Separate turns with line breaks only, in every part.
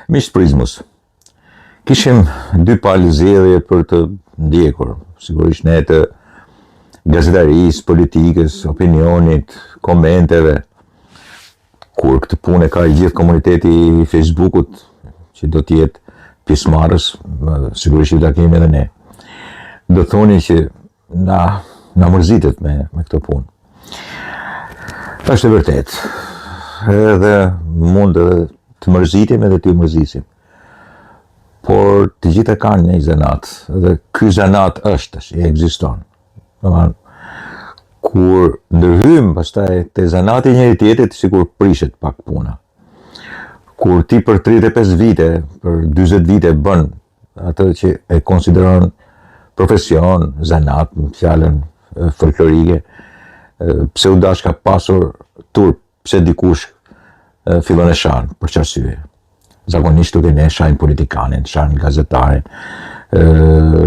Miqtë Prizmës, kishim dy palë zgjedhje për të ndjekur, sigurisht ne të gazetarisë, politikës, opinionit, komenteve, kur këtë punë ka i gjithë komuniteti i Facebookut, që do t'jetë pjesëmarrës, sigurisht që ta kemi edhe ne. Do thoni që na mërzitet me këtë punë. Është e vërtet. Edhe mund edhe të mërzitim edhe të mërzisim. Por të gjitha kanë një zanat, dhe ky zanat është, e ekziston. Kur ndërhyjmë pastaj te zanati njëri tjetrit, sikur prishet pak puna. Kur ti për 35 vite, për 40 vite bën atë që e konsideron profesion, zanat, në fjalën folklorike, pse u dash ka pasur turp, pse dikush fillon e shan, për çfarë? Zakonisht duke ne shajnë politikanin, shajnë gazetarin,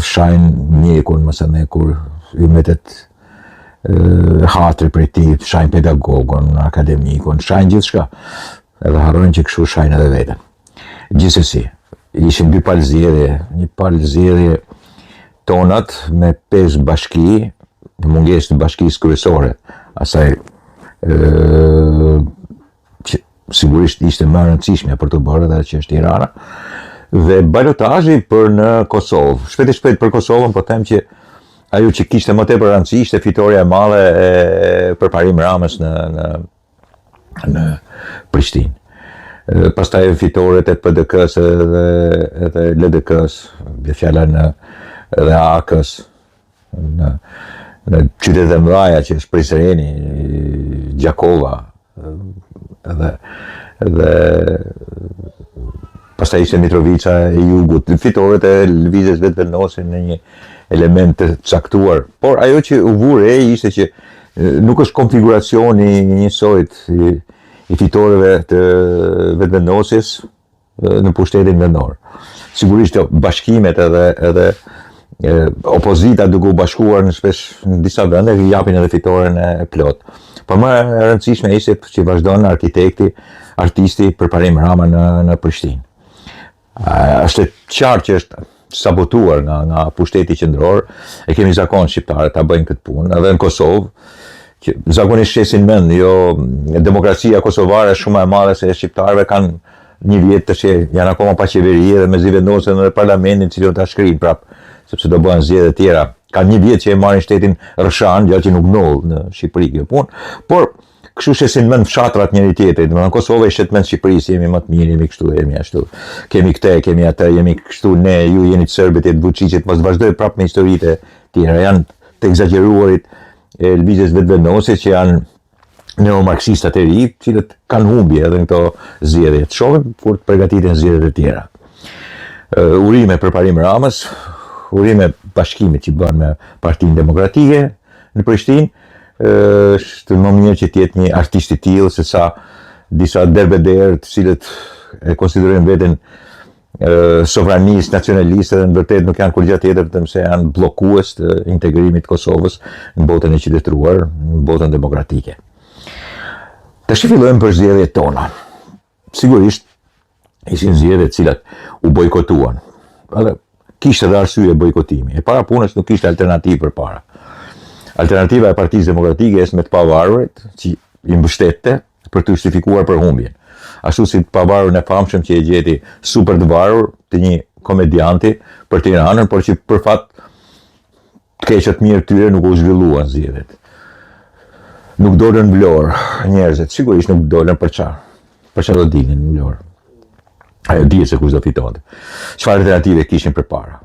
shajnë mjekun, mësane kur i metet hatri për ti, shajnë pedagogon, akademikon, shajnë gjithë shka, edhe harrojnë që kështu shajnë edhe vetën. Gjithsesi, ishim dy palë zgjedhje, një palë zgjedhje tonat me 5 bashki, në mungesë të bashkisë kryesore, asaj që sigurisht ishte më e rëndësishme për të bërë edhe që është Tirana, dhe balotazhi për në Kosovë. Shpejt për Kosovën, po them që ajo që kishte më tepër rëndësi ishte fitoria e madhe e përparim Ramës në Prishtinë. Pastaj fitoret e PDK-s edhe LDK-s, fjala edhe AK-s, në qytetet e mëdha që është Prizreni, Gjakova, edhe pastaj ishte Mitrovica e Jugut. Fitoret e lëvizjes vetë vendosin në një element të caktuar, por ajo që u vu re ishte që nuk është konfiguracioni njësojt i fitoreve të vetëvendosjes në pushtetin vendor. Sigurisht bashkimet edhe opozita duke u bashkuar në disa vende japin edhe fitoren e plot. Por më e rëndësishme ishte që vazhdon arkitekti, artisti përparim Rama në Prishtinë. Është qartë që është sabotuar nga pushteti qendror, e kemi zakon shqiptare ta bëjnë këtë punë, edhe në Kosovë, që zakonisht shesin mend, jo demokracia kosovare shumë e madhe se shqiptarëve kanë një vjet të që janë akoma pa qeveri dhe mezi vendosen në parlamentin që do ta shkrijnë prap, sepse do bëhen zgjedhje të tjera. Ka një vjet që e marrin shtetin rrëshan, gjë që nuk ndodh në Shqipëri kjo punë, por kështu shesin mend fshatrat njëri tjetrit. Në Kosovë shet mend Shqipërisë, jemi më të mirë, jemi kështu, jemi ashtu. Kemi këtë, kemi atë, jemi kështu, ne, ju jeni të serbët, të Vučićit, mos vazhdoj prapë me historitë e tjera. Janë të egzageruarit e lëvizjes vetëvendosje që janë neomarksistat e ri, cilët kanë humbje edhe në këto zgjedhje. Të shohim kur të përgatiten zgjedhjet e tjera. Urime përparim Ramës, urime bashkimit që bën me Partinë Demokratike në Prishtinë, është më mirë që t'jetë një artist i tillë se sa disa derbeder të cilët e konsiderojnë veten sovranistë, nacionalistë, dhe në vërtet nuk janë kur gjë tjetër vetëm se janë bllokues të integrimit të Kosovës në botën e qytetëruar, në botën demokratike. Tash fillojmë për zgjedhjet tona. Sigurisht ishin zgjedhje të cilat u bojkotuan. Edhe kishte edhe arsye bojkotimi. E para punës nuk kishte alternativë përpara. Alternativa e Partisë Demokratike është me të pavarurit që i mbështette për të justifikuar përhumbjen. Ashtu si të pavarur e famshëm që e gjeti super të varur të një komedianti për Tiranën, por që për fat të keqët mirë tyre nuk u zhvilluan zgjedhjet. Nuk dolën Vlorë njerëzit, sigurisht nuk dolën për çfarë? Për çfarë do dilnin në Vlorë? Ajo dihet se kush do fitonte. Çfarë alternative kishin përpara?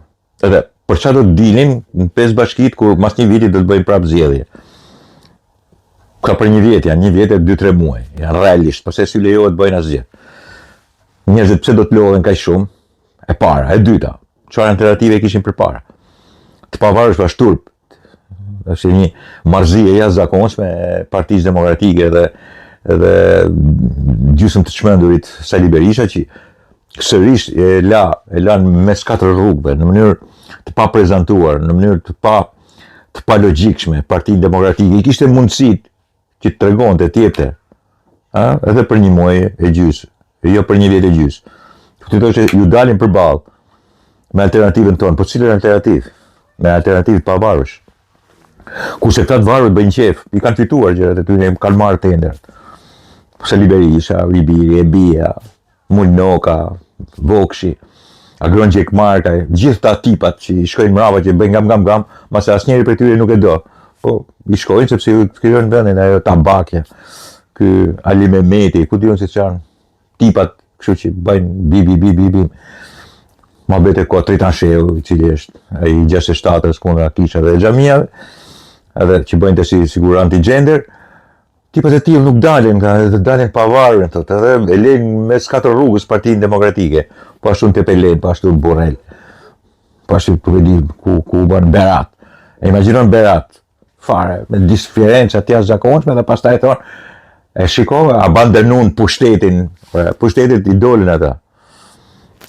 Edhe për çfarë do dilnin në 5 bashkit kur mas një viti do të bëjnë prapë zgjedhje? Ka për një vjet, janë një vjet e 2-3 muaj, janë realisht, pse si lejohet bëjnë asgjë. Njerëzit pse do të lodhen kaq shumë? E para, e dyta, çfarë alternative kishin përpara? Të pavarësh bash turp. Është një marrëzi e jashtëzakonshme e Partisë Demokratike dhe gjysmë të çmendurit Sali Berisha që sërish e lanë mes 4 rrugëve në mënyrë të pa prezantuar, në mënyrë të pa logjikshme Partinë Demokratike. I kishte mundësitë që të tregonte, të jepte, edhe për një muaj e gjys, jo për një vjet e gjys. Ti thua që ju dalin përballë me alternativën tonë, po cilën alternativë? Me alternativë të pavarësh. Kurse këta të varur bëjnë qef, i kanë fituar gjërat e tyre, kanë marrë tendrat. Sali Berisha, Ribiri, Ebia, Mulnoka, Vokshi, Agron Gjek Markaj, gjithë ta tipat që i shkojnë mrapa që bëjnë gam, mase asnjëri për tyre nuk e do. Po, i shkojnë sepse ju krijon vendin ajo Tabakja, ky Ali Mehmeti, ku diun se çan tipat, kështu që bëjnë bi. Ma bete ko Tritan Sheu, i cili është ai 67-ës kundra kishave dhe xhamiave, edhe që bëjnë të siguranti gender. Tipat e tillë nuk dalin, dalin pavarur thotë, edhe e lejnë mes katër rrugës Partinë Demokratike, po ashtu në Tepelen, po ashtu në Borrell, po ashtu ku bën Berat. E imagjinon Berat, fare, me diferenca të jashtëzakonshme dhe pastaj thonë, e shikova, abandonuan pushtetit i dolën ata.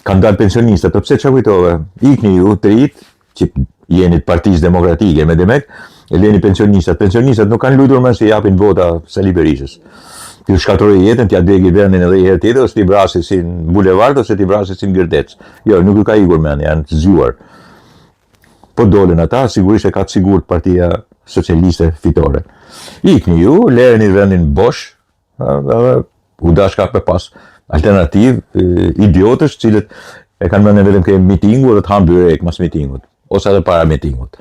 Kanë dalë pensionistat, pse çfarë kujtove? Ikni ju të rit, që jeni të Partisë Demokratike, me demek, e leni pensionistat. Pensionistat nuk kanë lutur më se japin vota Sali Berishës. Ti shkatërroi jetën, t'ia degi vendin edhe një herë tjetër, ose ti vrasi si në bulevard, ose ti vrasi si në Gërdec. Jo, nuk ka ikur mend, janë të zgjuar. Po dolën ata, sigurisht e ka të sigurt Partia Socialiste fitore. Ikni ju, lëreni vendin bosh, edhe u dashka për pas alternativë idiotësh, cilët e kanë mendën vetëm ke mitingu dhe të hanë byrek mas mitingut, ose edhe para mitingut.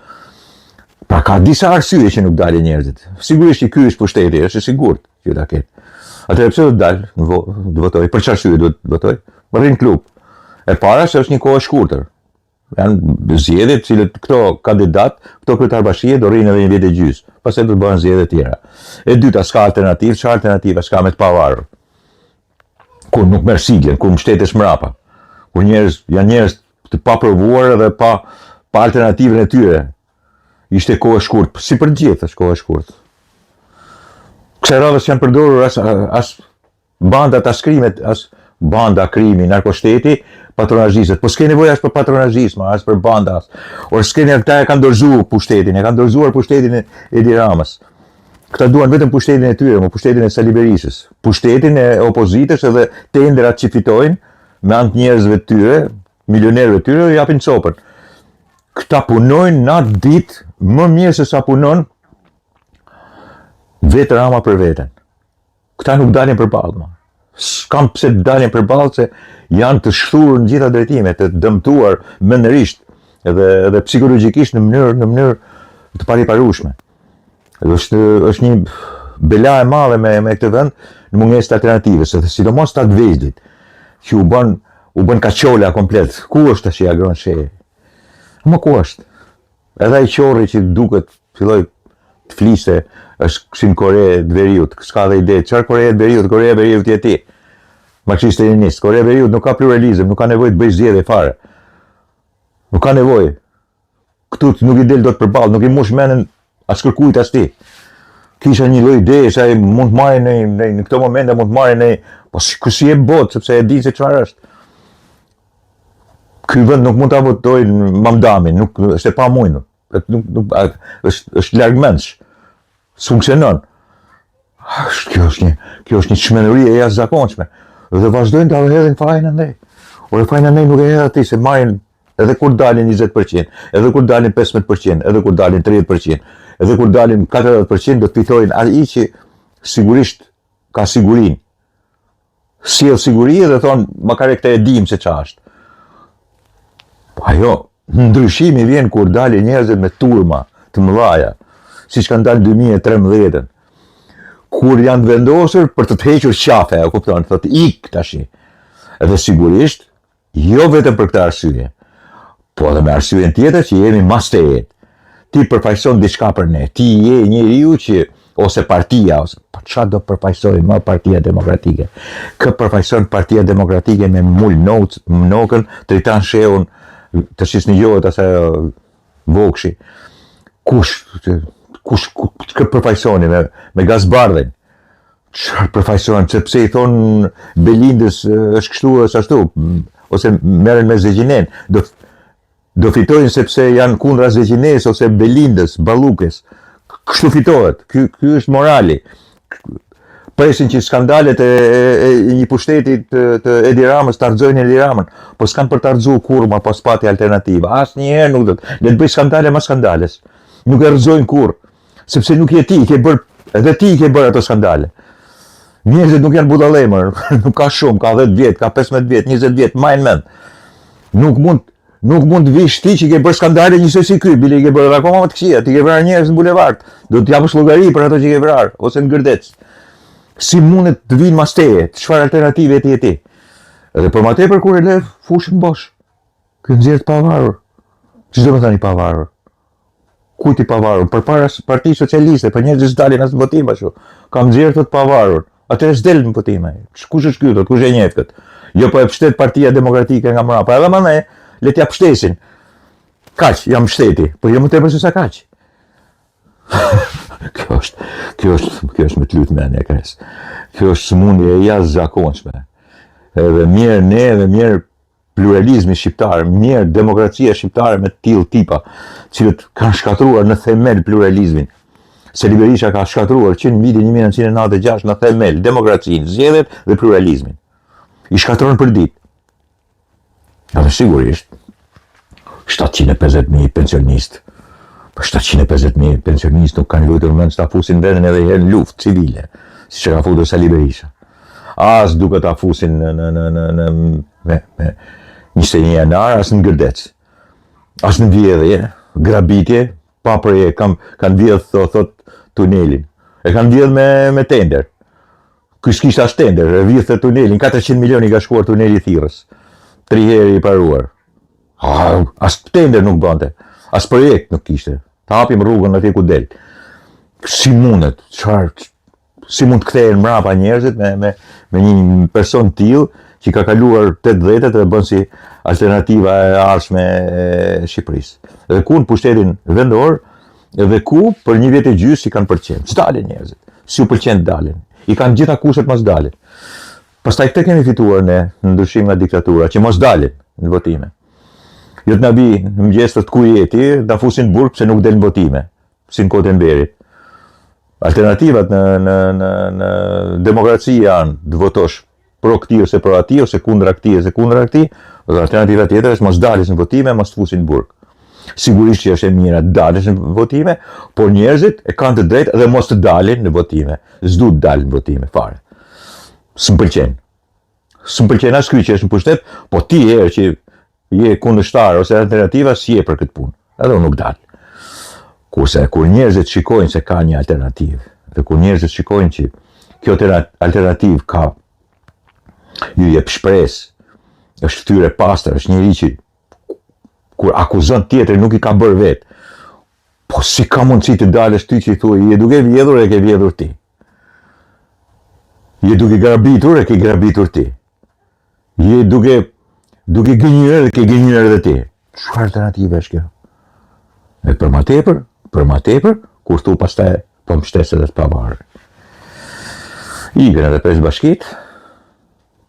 Pra ka disa arsye që nuk dalin njerëzit. Sigurisht që ky është pushteti, është e sigurt që ta ketë. Atëherë pse do të dalë, të votoj? Për çfarë arsye do të votoj? Për rrin klub. E para se është një kohë e shkurtër. Janë zgjedhje të cilët këto kandidat, këto kryetar bashkie do rrinë edhe një vit e gjys. Pastaj do të bëhen zgjedhje të tjera. E dyta, s'ka alternativë, çfarë alternativa s'ka me të pavarur? Kur nuk merr siglen, kur mbështetesh mrapa. Kur janë njerëz të paprovuar dhe pa alternativën e tyre. Ishte kohë e shkurt, si për gjithë është kohë e shkurt. Kësaj radhës janë përdorur as bandat, as krimet, as banda, krimi, narkoshteti, patronazhistët. Po s'ke nevojë as për patronazhism, as për banda. Or s'keni ata e kanë dorëzuar pushtetin, e kanë dorëzuar pushtetin e Edi Ramës. Këta duan vetëm pushtetin e tyre, pushtetin e Sali Berishës, pushtetin e opozitës edhe tendrat që fitojnë me anë të njerëzve të tyre, milionerëve të tyre, japin copën. Këta punojnë natë ditë më mirë se sa punon vetë Rama për veten. Këta nuk dalin përballë. S'kam pse të dalin përballë se janë të shthurur në gjitha drejtimet, të dëmtuar mendërisht edhe psikologjikisht në mënyrë të pariparueshme. Është një bela e madhe me këtë vend në mungesë të alternativës, sidomos ta të vegjëlit, që u bën kaçola komplet. Ku është tash Agron Sheh? Më ku është? Edhe ai qorri që duket filloi të fliste, është si në Kore të Veriut, s'ka dhe ide, çfarë Korea të Veriut, Korea e Veriut je ti. Marxist-leninist, Korea e Veriut nuk ka pluralizëm, nuk ka nevojë të bëjë zgjedhje fare. Nuk ka nevojë. Këtu nuk i del dot përballë, nuk i mush mendën as kërkujt as ti. Kisha një lloj ideje se ai mund të marrë në këto momente mund të marrë po si e bot, sepse e di se çfarë është. Ky vend nuk mund ta votojnë Mamdamin, nuk është e pamujur. Është larg mendsh. Funksionon. Kjo është një çmenuri e jashtëzakonshme. Dhe vazhdojnë ta hedhin fajin andaj. Ore fajin andaj nuk e hedh aty se marrin edhe kur dalin 20%, edhe kur dalin 15%, edhe kur dalin 30%, edhe kur dalin 40% do të fitojnë ai që sigurisht ka sigurinë. Sjell siguri dhe thon, makare këtë e dim se çfarë është. Ajo, ndryshimi vjen kur dalin njerëzit me turma të mëdha, siç kanë dalë 2013. Kur janë vendosur për të hequr qafe, e kupton, thotë ik tash. Edhe sigurisht, jo vetëm për këtë arsye, po edhe me arsyen tjetër që jemi mas të jetë. Ti përfaqëson diçka për ne. Ti je njeriu që ose partia, ose çfarë do përfaqësoj më Partia Demokratike. Kë përfaqëson Partia Demokratike me Mulnokën, Tritan Sheun, të shisë një gjohet asaj Vokshi. Kush përfaqësoni me Gazbardhin? Çfarë përfaqësoni? Sepse i thon Belindës është kështu ose ashtu, ose merren me Zegjinen. Do fitojnë sepse janë kundra Zegjines ose Belindës, Ballukës. Kështu fitohet. Ky është morali. presin që skandalet e një pushteti të Edi Ramës të argëzojnë Edi Ramën, po s'kan për të argëzu kur ma pas pati alternativa. Asnjëherë nuk do të. Le të bëj skandale ma skandales. Nuk e argëzojnë kur, sepse nuk je ti, edhe ti ke bërë ato skandale. Njerëzit nuk janë budallemër, nuk ka shumë, ka 10 vjet, ka 15 vjet, 20 vjet, majnë mend. Nuk mund të vish ti që ke bërë skandale njësoj si ky, bile i ke bërë akoma më të këqija, ti ke vrarë njerëz në bulevard, do të japësh llogari për ato që ke vrarë, ose në Gërdec. Si mundet të vinë mas teje, çfarë alternative ti e ti? Edhe për ma tepër kur e le fushën bosh. Ky nxjerr të pavarur. Ç'do të thani pavarur? Kujt i pavarur? Përpara Partisë Socialiste, për njerëzit që dalin as në votim ashtu. Kam nxjerr të pavarur. Atëherë s'del në votime. Kush është ky? Kush e njeh kët? Jo po e mbështet Partia Demokratike nga mbrapa. Edhe më ne le t'ja mbështesin. Kaq, jam mbështeti, po jo më tepër se sa kaq. Kjo është me të lutë mendje kres. Kjo është sëmundje e jashtëzakonshme. Edhe mirë ne, edhe mirë pluralizmi shqiptar, mirë demokracia shqiptare me të tillë tipa, cilët kanë shkatruar në themel pluralizmin. Sali Berisha ka shkatruar që në vitin 1996 në themel demokracinë, zgjedhjet dhe pluralizmin. I shkatron për ditë. Edhe sigurisht 750.000 pensionistë. Për 750.000 pensionistë nuk kanë luajtur mend ta fusin vendin edhe herë në luftë civile, siç e ka futur Sali Berisha. As duke ta fusin me 21 janar, as në Gërdec. As në vjedhje, grabitje, pa proje, kanë vjedh thot tunelin. E kanë vjedh me tender. Ky s'kishte as tender, e vjedh tunelin, 400 milioni ka shkuar tuneli Thirrës. 3 herë i paruar. As tender nuk bante. As projekt nuk kishte. Ta hapim rrugën atje ku del. Si mundet? Si mund të kthehen mbrapa njerëzit me një person tillë që ka kaluar 80-tet dhe bën si alternativa e ardhshme e Shqipërisë. Dhe ku në pushtetin vendor, edhe ku për 1 vjet e gjysmë si kanë pëlqen. S'dalen njerëzit. Si u pëlqen të dalin. I kanë gjitha kushtet mos dalin. Pastaj këtë kemi fituar ne në ndryshim nga diktatura, që mos dalin në votime. Jo të na bi në mëngjes të ku jeti, ta fusin burg pse nuk del në votime, si në kohën e Enverit. Alternativat në demokraci janë të votosh pro këtij ose pro atij, ose kundra këtij ose kundra këtij, dhe alternativa tjetër është mos dalësh në votime, mos të fusin burg. Sigurisht që është e mirë të dalësh në votime, por njerëzit e kanë të drejtë dhe mos të dalin në votime. S'du të dalin në votime fare. S'mpëlqen. S'mpëlqen as ky që është në pushtet, po ti herë që je kundërshtar ose alternativa si je për këtë punë. Edhe unë nuk dal. Kurse kur njerëzit shikojnë se ka një alternativë, dhe kur njerëzit shikojnë që kjo alternativë ka ju jep shpresë, është fytyrë e pastër, është njëri që kur akuzon tjetrin nuk i ka bërë vetë. Po si ka mundësi të dalësh ti që i thuaj, je duke vjedhur e ke vjedhur ti. Je duke grabitur e ke grabitur ti. Je duke gënjur dhe ke gënjur edhe ti. Çfarë alternative është kjo? E për ma tepër, kur thu pastaj po mbështes edhe të pavarur. Ikën edhe 5 bashkit,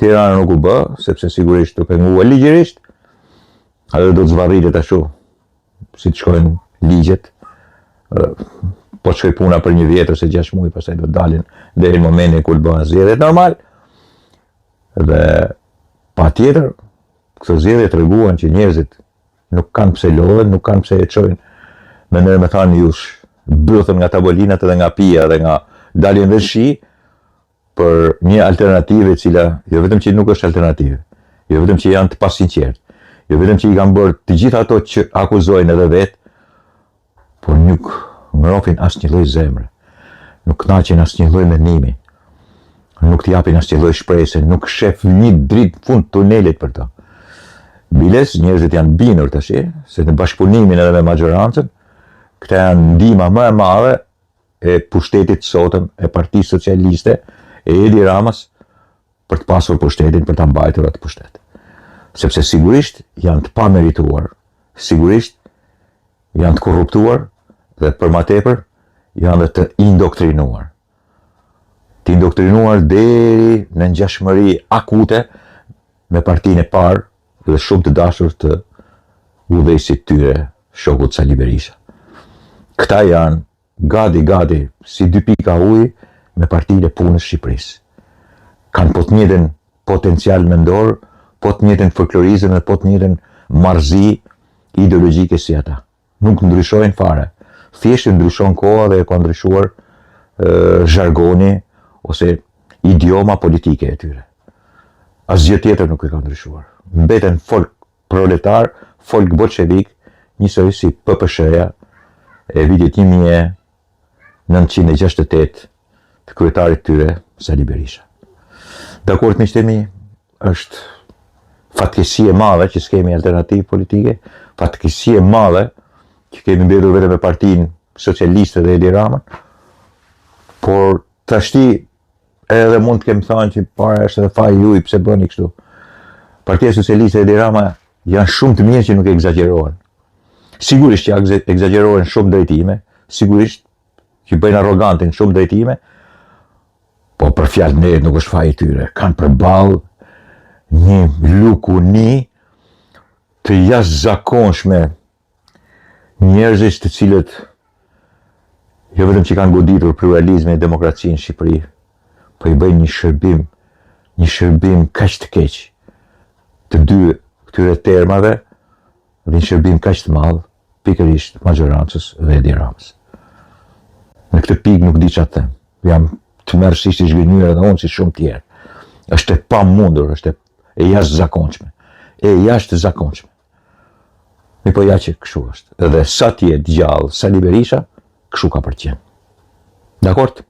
Tirana nuk u bë, sepse sigurisht të penguar ligjërisht, edhe do të zvarritet ashtu, si të shkojnë ligjet, po të shkoj puna për 1 vjet ose 6 muaj, pastaj do të dalin deri në momentin kur të bëhen zgjedhjet normal. Dhe patjetër, këto zgjedhje treguan që njerëzit nuk kanë pse lodhen, nuk kanë pse e çojnë me me thanë jush, bëthën nga tavolinat edhe nga pija dhe nga daljen dhe shi, për një alternativë e cila, jo vetëm që nuk është alternativë, jo vetëm që janë të pasinqertë, jo vetëm që i kanë bërë të gjitha ato që akuzojnë edhe vetë, por nuk ngrohin asnjë lloj zemre, nuk kënaqen asnjë lloj mendimi, nuk t'japin asnjë lloj shprese, nuk shef një dritë fund tunelit për to. Biles, njerëzit janë bindur tash, se në bashkëpunimin edhe me majorancën, këta janë ndihma më e madhe e pushtetit sotëm, e Partisë Socialiste, e Edi Ramës, për të pasur pushtetin, për ta mbajtur atë pushtet. Sepse sigurisht janë të pamerituar, sigurisht janë të korruptuar dhe për ma tepër janë dhe të indoktrinuar. Të indoktrinuar deri në ngjashmëri akute me partinë e parë dhe shumë të dashur të udhëheqësit tyre, shokut Sali Berisha. Këta janë gati si 2 pika ujë me Partitë e Punës Shqipërisë. Kanë po të njëjtën potencial mendor, po të njëjtën folklorizëm dhe po të njëjtën marrëzi ideologjike si ata. Nuk ndryshojnë fare. Thjesht ndryshon koha dhe ka ndryshuar zhargoni ose idioma politike e tyre. Asgjë tjetër nuk e ka ndryshuar. Mbeten folk proletar, folk bolshevik, njësoj si PPSH-ja e vitit 1968 të kryetarit tyre Sali Berisha. Dakord, miqtemi, është fatkeqësi e madhe që s'kemi alternativë politike, fatkeqësi e madhe që kemi mbetur vetëm me Partinë Socialiste dhe Edi Ramën, por tashti edhe mund të kemi thënë që para është edhe faji juaj pse bëni kështu. Partia Socialiste dhe Edi Rama janë shumë të mirë që nuk egzagerohen. Sigurisht që egzagerohen shumë drejtime, sigurisht që bëjnë arrogantin shumë drejtime, po për fjalë ne nuk është faji tyre. Kanë përballë një lukuni të jashtëzakonshme, njerëzish të cilët jo vetëm që kanë goditur pluralizmin e demokracinë në Shqipëri, po i bëjnë një shërbim kaq të keq të dy këtyre termave dhe një shërbim kaq të madh pikërisht majorancës dhe Edi Ramës. Në këtë pikë nuk di çfarë të them. Jam tmerrsisht i zhgënjur edhe unë si shumë tjerë. Është e pamundur, është e jashtëzakonshme. Mi po ja që kështu është. Edhe sa t'jetë gjallë Sali Berisha, kështu ka përqenë. Dakord?